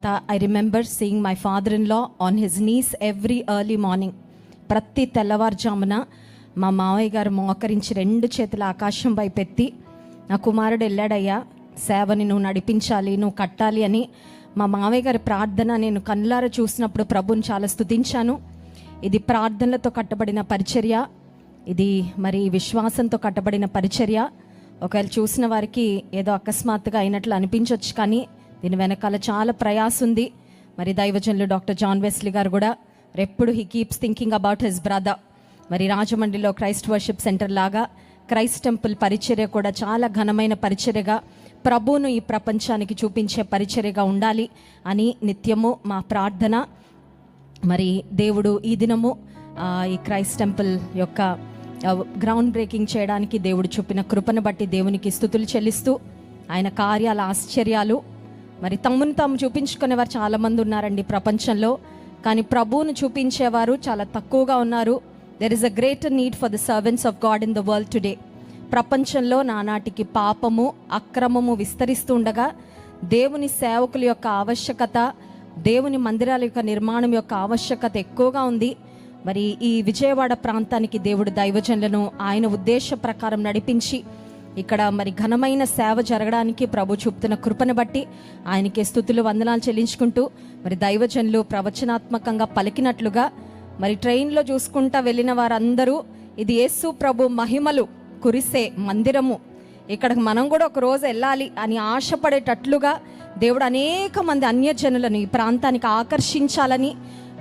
I remember seeing my father-in-law on his knees every early morning. ప్రతి తెల్లవారుజామున మా మావయ్య గారు మోకరించి 2 చేతుల ఆకాశం వైపెత్తి, నా కుమారుడు వెళ్ళాడయ్యా, సేవని నువ్వు నడిపించాలి, నువ్వు కట్టాలి అని మా మావయ్య గారి ప్రార్థన నేను కళ్ళారా చూసినప్పుడు ప్రభుని చాలా స్తుతించాను. ఇది ప్రార్థనలతో కట్టబడిన పరిచర్య, ఇది మరి విశ్వాసంతో కట్టబడిన పరిచర్య. ఒకవేళ చూసిన వారికి ఏదో అకస్మాత్తుగా అయినట్లు అనిపించవచ్చు, కానీ దీని వెనకాల చాలా ప్రయాస ఉంది. మరి దైవజనులు డాక్టర్ జాన్ వెస్లీ గారు కూడా ఎప్పుడు he keeps thinking about his brother. మరి రాజమండ్రిలో క్రైస్ట్ వర్షిప్ సెంటర్ లాగా క్రైస్ట్ టెంపుల్ పరిచర్య కూడా చాలా ఘనమైన పరిచర్యగా, ప్రభువును ఈ ప్రపంచానికి చూపించే పరిచర్యగా ఉండాలి అని నిత్యము మా ప్రార్థన. మరి దేవుడు ఈ దినము ఈ క్రైస్ట్ టెంపుల్ యొక్క గ్రౌండ్ బ్రేకింగ్ చేయడానికి దేవుడు చూపిన కృపను బట్టి దేవునికి స్తుతులు చెల్లిస్తూ, ఆయన కార్యాల ఆశ్చర్యాలు, మరి తమను తాము చూపించుకునేవారు చాలామంది ఉన్నారండి ప్రపంచంలో, కానీ ప్రభువును చూపించేవారు చాలా తక్కువగా ఉన్నారు. There is a greater need for the servants of God in the world today. ప్రపంచంలో నానాటికి పాపము, అక్రమము విస్తరిస్తూ ఉండగా దేవుని సేవకుల యొక్క ఆవశ్యకత, దేవుని మందిరాల యొక్క నిర్మాణం యొక్క ఆవశ్యకత ఎక్కువగా ఉంది. మరి ఈ విజయవాడ ప్రాంతానికి దేవుడు దైవజనులను ఆయన ఉద్దేశ ప్రకారం నడిపించి ఇక్కడ మరి ఘనమైన సేవ జరగడానికి ప్రభు చూపుతున్న కృపను బట్టి ఆయనకి స్తుతులు వందనాలు చెల్లించుకుంటూ, మరి దైవజనులు ప్రవచనాత్మకంగా పలికినట్లుగా మరి ట్రైన్లో చూసుకుంటా వెళ్ళిన వారందరూ ఇది యేసు ప్రభు మహిమలు కురిసే మందిరము, ఇక్కడికి మనం కూడా ఒక రోజు వెళ్ళాలి అని ఆశపడేటట్లుగా దేవుడు అనేక మంది అన్యజనులను ఈ ప్రాంతానికి ఆకర్షించాలని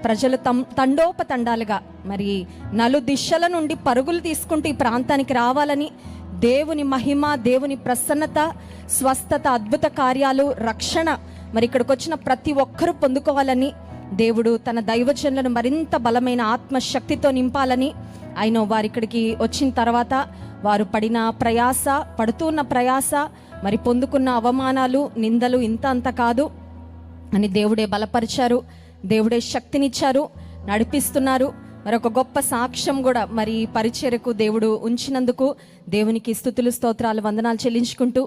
ప్రజలు తండోపతండాలుగా మరి నలుదిశల నుండి పరుగులు తీసుకుంటూ ఈ ప్రాంతానికి రావాలని, దేవుని మహిమ, దేవుని ప్రసన్నత, స్వస్థత, అద్భుత కార్యాలు, రక్షణ మరి ఇక్కడికి వచ్చిన ప్రతి ఒక్కరూ పొందుకోవాలని దేవుడు తన దైవజనులను మరింత బలమైన ఆత్మశక్తితో నింపాలని ఆయన వారి ఇక్కడికి వచ్చిన తర్వాత వారు పడిన ప్రయాస, పడుతున్న ప్రయాస, మరి పొందుకున్న అవమానాలు, నిందలు ఇంత అంత కాదు అని దేవుడే బలపరిచారు, దేవుడే శక్తినిచ్చారు, నడిపిస్తున్నారు. మరి ఒక గొప్ప సాక్ష్యం కూడా మరి పరిచర్యకు దేవుడు ఉంచినందుకు దేవునికి స్తుతులు స్తోత్రాలు వందనాలు చెల్లించుకుంటూ,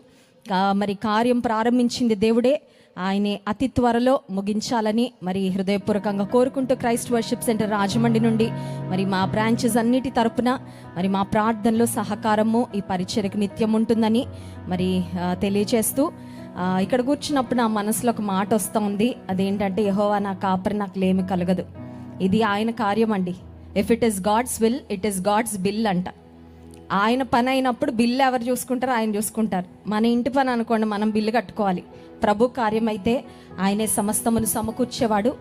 మరి కార్యం ప్రారంభించింది దేవుడే, ఆయనే అతి త్వరలో ముగించాలని మరి హృదయపూర్వకంగా కోరుకుంటూ క్రైస్ట్ వర్షిప్ సెంటర్ రాజమండ్రి నుండి మరి మా బ్రాంచెస్ అన్నిటి తరపున మరి మా ప్రార్థనలో సహకారము ఈ పరిచర్యకు నిత్యం ఉంటుందని మరి తెలియచేస్తూ, ఇక్కడ కూర్చున్నప్పుడు నా మనసులో ఒక మాట వస్తూ ఉంది. అదేంటంటే, యెహోవా నా కాపరి, నాకు లేమి కలగదు. ఇది ఆయన కార్యం అండి. If it is God's will, it is God's bill అంట. ఆయన పని అయినప్పుడు బిల్లు ఎవరు చూసుకుంటారో ఆయన చూసుకుంటారు. మన ఇంటి పని అనుకోండి, మనం బిల్లు కట్టుకోవాలి. ప్రభు కార్యం అయితే ఆయనే సమస్తమును సమకూర్చేవాడు.